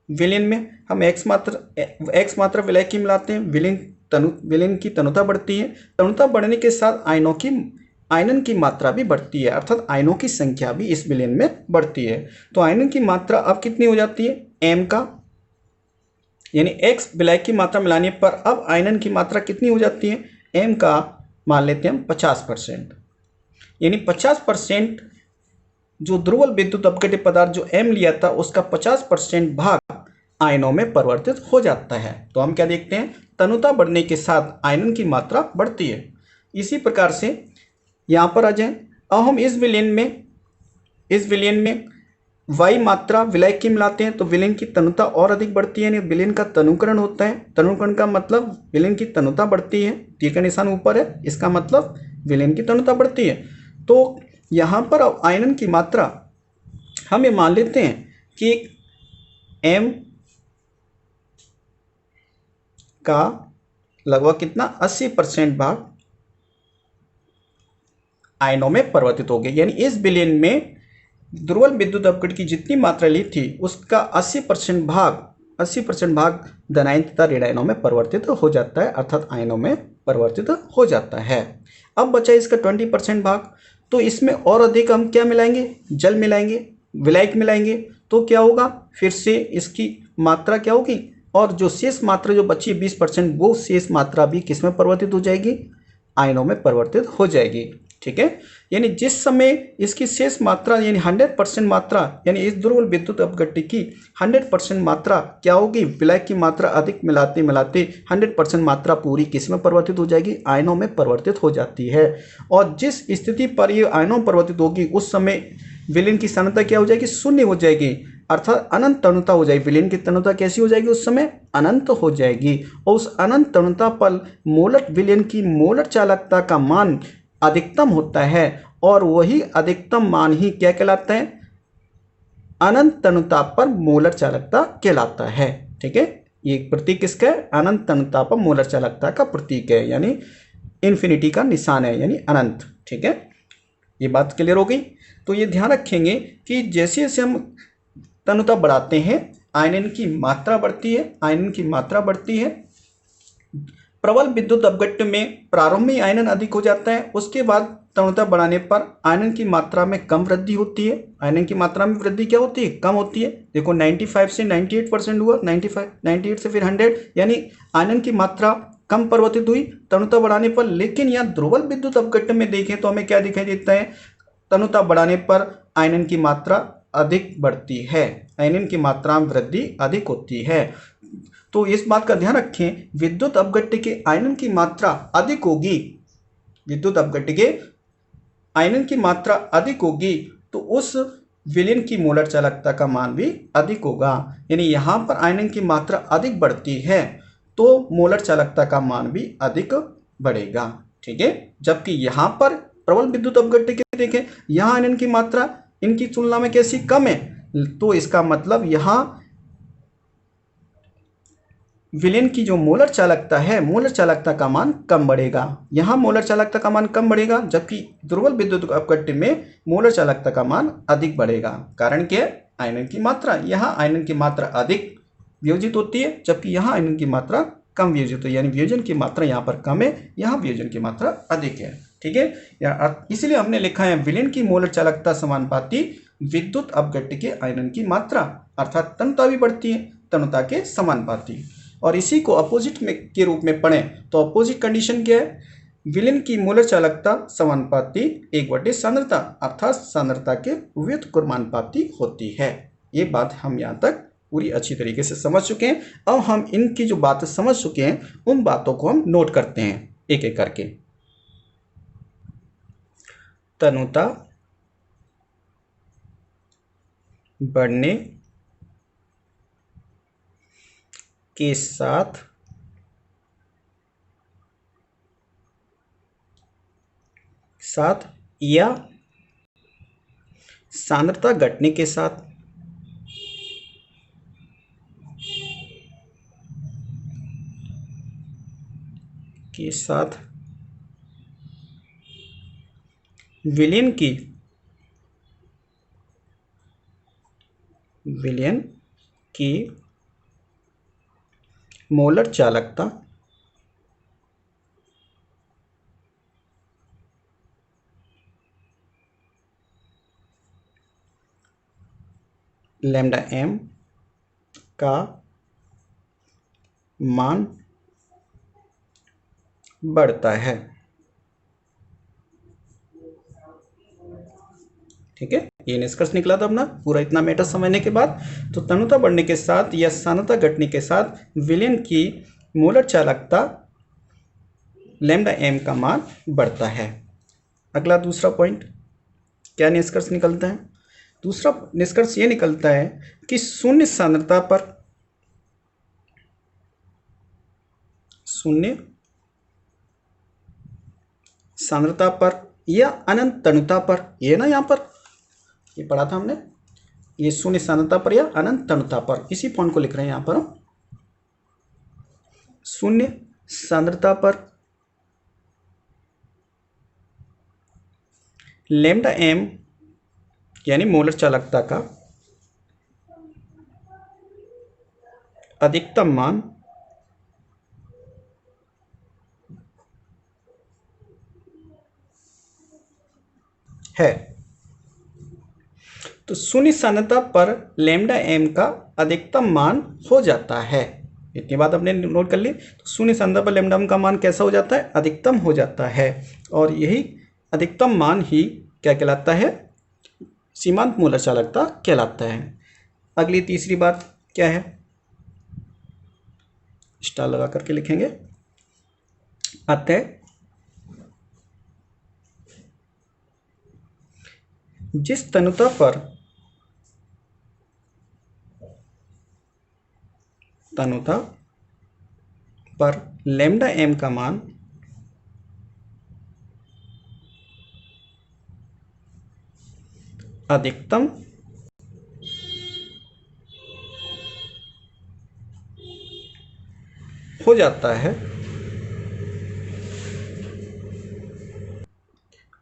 विलयन में हम x मात्रा विलय की मिलाते हैं, विलयन की तनुता बढ़ती है, तनुता बढ़ने के साथ आयनन की मात्रा भी बढ़ती है, अर्थात आयनों की संख्या भी इस विलयन में बढ़ती है। तो आयनन की मात्रा अब कितनी हो जाती है, m का यानी x विलय की मात्रा मिलाने पर अब आयनन की मात्रा कितनी हो जाती है, m का मान लेते हैं हम 50%, यानी 50% जो दुर्बल विद्युत अपघट्य पदार्थ जो m लिया था उसका 50% भाग आयनों में परिवर्तित हो जाता है। तो हम क्या देखते हैं, तनुता बढ़ने के साथ आयनन की मात्रा बढ़ती है। इसी प्रकार से यहाँ पर आ जाए, अब हम इस विलयन में y मात्रा विलय की मिलाते हैं तो विलयन की तनुता और अधिक बढ़ती है, यानी विलयन का तनुकरण होता है। तनुकरण का मतलब विलयन की तनुता बढ़ती है, तीर का निशान ऊपर है, इसका मतलब विलयन की तनुता बढ़ती है। तो यहाँ पर आयनन की मात्रा हम ये मान लेते हैं कि m का लगभग कितना 80% भाग आयनों में परिवर्तित हो गए, यानी इस विलयन में दुर्बल विद्युत अपघट्य की जितनी मात्रा ली थी उसका 80% भाग धनायन तथा ऋणायनों में परिवर्तित हो जाता है, अर्थात आयनों में परिवर्तित हो जाता है। अब बचा इसका 20% भाग, तो इसमें और अधिक हम क्या मिलाएंगे, जल मिलाएंगे, विलायक मिलाएंगे, तो क्या होगा, फिर से इसकी मात्रा क्या होगी, और जो शेष मात्रा जो बची 20% वो शेष मात्रा भी किस में परिवर्तित हो जाएगी, आयनों में परिवर्तित हो जाएगी। ठीक है, यानी जिस समय इसकी शेष मात्रा यानी 100% मात्रा यानी इस दुर्बल विद्युत अपघट्य की 100% मात्रा क्या होगी, विलायक की मात्रा अधिक मिलाते मिलाते 100% मात्रा पूरी किस में परिवर्तित हो जाएगी, आयनों में परिवर्तित हो जाती है। और जिस स्थिति पर ये आयनों में परिवर्तित होगी उस समय विलयन की सांद्रता क्या हो जाएगी, शून्य हो जाएगी, अर्थात अनंत तनुता हो जाएगी। विलयन की तनुता कैसी हो जाएगी, उस समय अनंत हो जाएगी, और उस अनंत तनुता पर मोलर विलयन की मोलर चालकता का मान अधिकतम होता है, और वही अधिकतम मान ही क्या कहलाता है, अनंत तनुता पर मोलर चालकता कहलाता है। ठीक है, ये प्रतीक किसका है, अनंत तनुता पर मोलर चालकता का प्रतीक है, यानी इन्फिनिटी का निशान है, यानी अनंत। ठीक है, ये बात क्लियर हो गई। तो ये ध्यान रखेंगे कि जैसे जैसे हम तनुता बढ़ाते हैं आयनन की मात्रा बढ़ती है, आयनन की मात्रा बढ़ती है। प्रबल विद्युत अपघट्य में प्रारंभ में आयनन अधिक हो जाता है, उसके बाद तनुता बढ़ाने पर आयनन की मात्रा में कम वृद्धि होती है। आयनन की मात्रा में वृद्धि क्या होती है, कम होती है। देखो 95 से 98% हुआ, 98 से फिर 100, यानी आयनन की मात्रा कम परिवर्तित हुई तनुता बढ़ाने पर। लेकिन यहाँ दुर्बल विद्युत अपघट्य में देखें तो हमें क्या दिखाई देता है, तनुता बढ़ाने पर आयनन की मात्रा अधिक बढ़ती है, आयनन की मात्रा में वृद्धि अधिक होती है। तो इस बात का ध्यान रखें, विद्युत अपघट्य के आयनन की मात्रा अधिक होगी, विद्युत अपघट्य के आयनन की मात्रा अधिक होगी तो उस विलयन की मोलर चालकता का मान भी अधिक होगा। यानी यहाँ पर आयनन की मात्रा अधिक बढ़ती है तो मोलर चालकता का मान भी अधिक बढ़ेगा। ठीक है, जबकि यहाँ पर प्रबल विद्युत अपघट्य के देखें, यहाँ आयनन की मात्रा इनकी तुलना में कैसी कम है, तो इसका मतलब यहाँ विलयन की जो मोलर चालकता है, मोलर चालकता का मान कम बढ़ेगा। यहाँ मोलर चालकता का मान कम बढ़ेगा, जबकि दुर्बल विद्युत अपघट्य में मोलर चालकता का मान अधिक बढ़ेगा। कारण क्या है? आयनन की मात्रा। यहाँ आयनन की मात्रा अधिक वियोजित होती है, जबकि यहाँ आयनन की मात्रा कम वियोजित है। यानी वियोजन की मात्रा यहाँ पर कम है, यहाँ वियोजन की मात्रा अधिक है। ठीक है, इसीलिए हमने लिखा है विलयन की मोलर चालकता समानुपाती विद्युत अपघट्य के आयनन की मात्रा, अर्थात तनुता भी बढ़ती है तनुता के समानुपाती। और इसी को अपोजिट में के रूप में पढ़ें तो अपोजिट कंडीशन क्या है? विलयन की मोलर चालकता समानुपाती 1/, सांद्रता, अर्थात सांद्रता के व्युत्क्रमानुपाती होती है। ये बात हम यहाँ तक पूरी अच्छी तरीके से समझ चुके हैं। अब हम इनकी जो बातें समझ चुके हैं उन बातों को हम नोट करते हैं एक एक करके। तनुता बढ़ने के साथ या सांद्रता घटने के साथ विलयन की मोलर चालकता लैम्डा m का मान बढ़ता है। ठीक है, ये निष्कर्ष निकला था अपना पूरा इतना मैटर समझने के बाद। तो तनुता बढ़ने के साथ या सांद्रता घटने के साथ विलयन की मोलर चालकता लैम्डा m का मान बढ़ता है। अगला दूसरा पॉइंट क्या निष्कर्ष निकलता है? दूसरा निष्कर्ष ये निकलता है कि शून्य सांद्रता पर या अनंत तनुता पर, ये ना यहाँ पर ये पढ़ा था हमने, ये शून्य सांद्रता पर या अनंत तनुता पर, इसी पॉइंट को लिख रहे हैं यहाँ पर हम। शून्य सांद्रता पर लैम्डा m यानी मोलर चालकता का अधिकतम मान है। तो शून्य सांद्रता पर लैम्डा m का अधिकतम मान हो जाता है। इतनी बात अपने नोट कर ली। तो शून्य सांद्रता पर लैम्डा m का मान कैसा हो जाता है? अधिकतम हो जाता है। और यही अधिकतम मान ही क्या कहलाता है? सीमांत मोलर चालकता कहलाता है। अगली तीसरी बात क्या है? स्टार लगा करके लिखेंगे। अतः जिस तनुता पर लैम्डा m का मान अधिकतम हो जाता है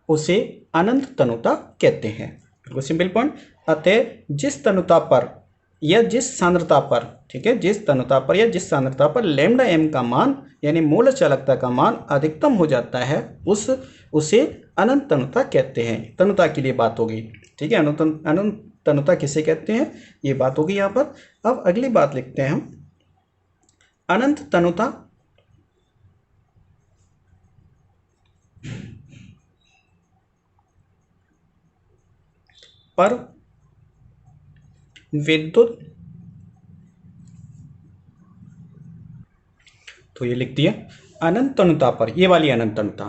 उसे अनंत तनुता कहते हैं। बिल्कुल सिंपल पॉइंट। अतः जिस तनुता पर या जिस सांद्रता पर, ठीक है, जिस तनुता पर या जिस सांद्रता पर लैम्डा m का मान यानी मोलर चालकता का मान अधिकतम हो जाता है उसे अनंत तनुता कहते हैं। तनुता के लिए बात होगी। ठीक है, अनंत तनुता किसे कहते हैं ये बात होगी यहाँ पर। अब अगली बात लिखते हैं हम। अनंत तनुता पर विद्युत, तो ये लिख दिया अनंत तनुता पर, ये वाली अनंत तनुता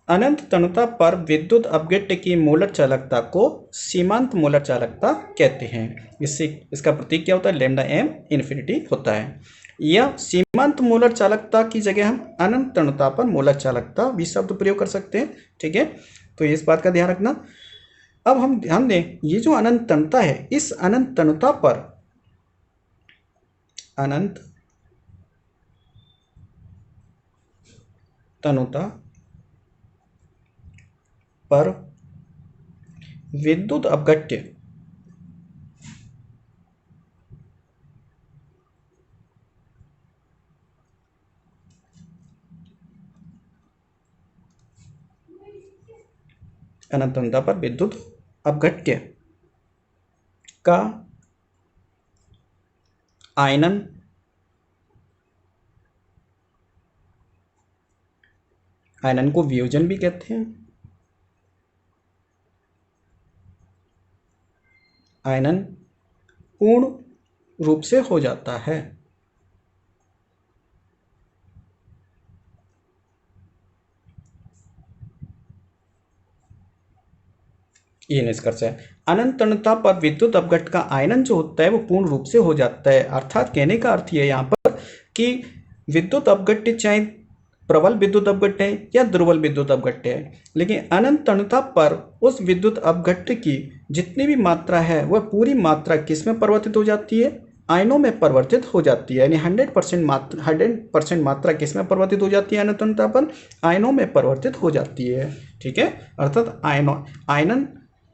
अनंत तनुता पर विद्युत अपघट्य की मोलर चालकता को सीमांत मोलर चालकता कहते हैं। इससे इसका प्रतीक क्या होता है, लैम्डा एम इन्फिनिटी होता है। या सीमांत मोलर चालकता की जगह हम अनंत तनुता पर मोलर चालकता भी शब्द प्रयोग कर सकते हैं। ठीक है, तो इस बात का ध्यान रखना। अब हम ध्यान दें, ये जो अनंत तनुता है, इस अनंत तनुता पर अनंत तनुता पर विद्युत अपघट्य अनंत तनुता पर विद्युत अपघट्य का आयनन को वियोजन भी कहते हैं। आयनन पूर्ण रूप से हो जाता है। ये निष्कर्ष है। अनंत तनुता पर विद्युत अपघट्य का आयनन जो होता है वो पूर्ण रूप से हो जाता है। अर्थात कहने का अर्थ ये यहाँ पर कि विद्युत अपघट्य चाहे प्रबल विद्युत अपघट्य है या दुर्बल विद्युत अपघट्य है, लेकिन अनंत तनुता पर उस विद्युत अपघट्य की जितनी भी मात्रा है वह पूरी मात्रा किस में परिवर्तित हो जाती है, आयनों में परिवर्तित हो जाती है। यानी 100% मात्रा किस में परिवर्तित हो जाती है, अनंत तनुता पर आयनों में परिवर्तित हो जाती है। ठीक है, अर्थात आयनन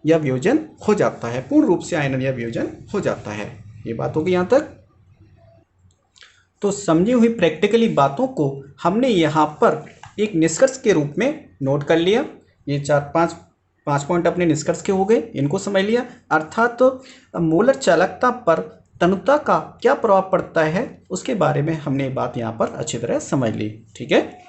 या वियोजन हो जाता है, पूर्ण रूप से आयनन या वियोजन हो जाता है। ये बात होगी यहाँ तक। तो समझी हुई प्रैक्टिकली बातों को हमने यहाँ पर एक निष्कर्ष के रूप में नोट कर लिया। ये पाँच पॉइंट अपने निष्कर्ष के हो गए, इनको समझ लिया। अर्थात तो मोलर चालकता पर तनुता का क्या प्रभाव पड़ता है उसके बारे में हमने बात यहाँ पर अच्छी तरह समझ ली। ठीक है।